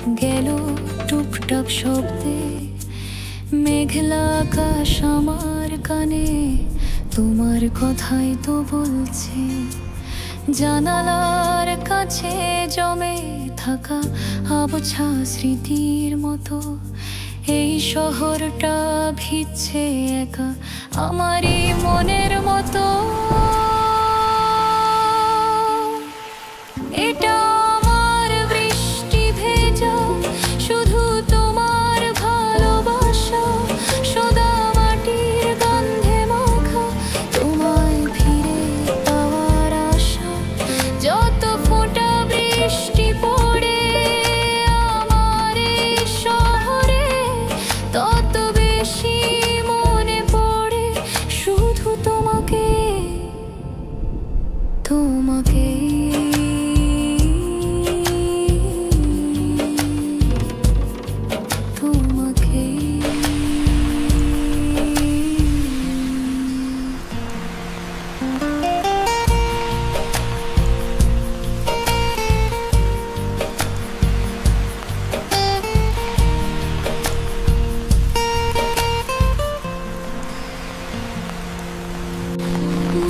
গেল টুপটাপ শব্দে, মেঘলা আকাশ আমার কানে তোমার কথাই তো বলছে। জানালার কাছে জমে থাকা আবছা স্মৃতির মতো এই শহরটা ভিজছে একা আমারই মনের মতো। এটা আমার বৃষ্টি ভেজা, শুধু তোমার ভালোবাসা, সোদা মাটির গন্ধে মাখা তোমায় ফিরে পাওয়ার আশা। যত ফোঁটা বৃষ্টি পড়ে আমার এই শহরে, তত বেশি মনে পড়ে শুধু তোমাকে, তোমাকে।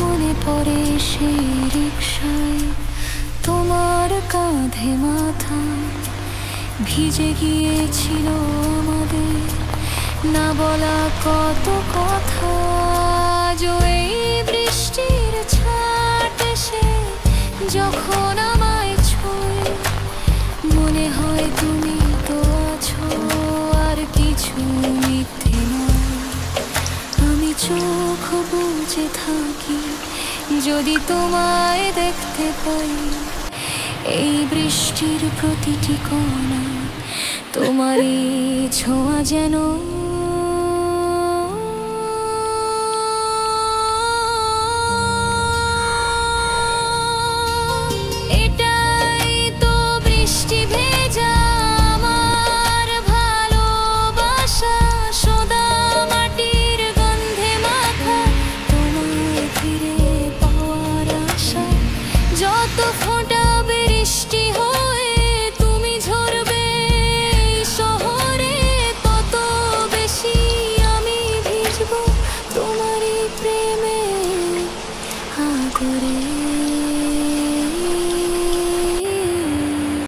মনে পড়ে সেই রিকশায় তোমার কাঁধে মাথা, ভিজে গিয়েছিল আমাদের না বলা কত কথা। আজ এই বৃষ্টির ছাট এসে যখন আমায় ছোঁয়, মনে হয় তুমি তো আছো, আর কিছু মিথ্যে নয়। আমি চোখ বুজে থাকি যদি তোমায় দেখতে পাই, এই বৃষ্টির প্রতিটি কোণা তোমারই ছোঁয়া যেন। এটাই তো বৃষ্টি ভেজা আমার ভালোবাসা, সোদা মাটির গন্ধে মাখা তোমায় ফিরে পাওয়ার আশা। যত ফোঁটা বৃষ্টি হয়ে তুমি ঝরবে শহরে, তত বেশি আমি ভিজবো তোমারই প্রেমে আদরে।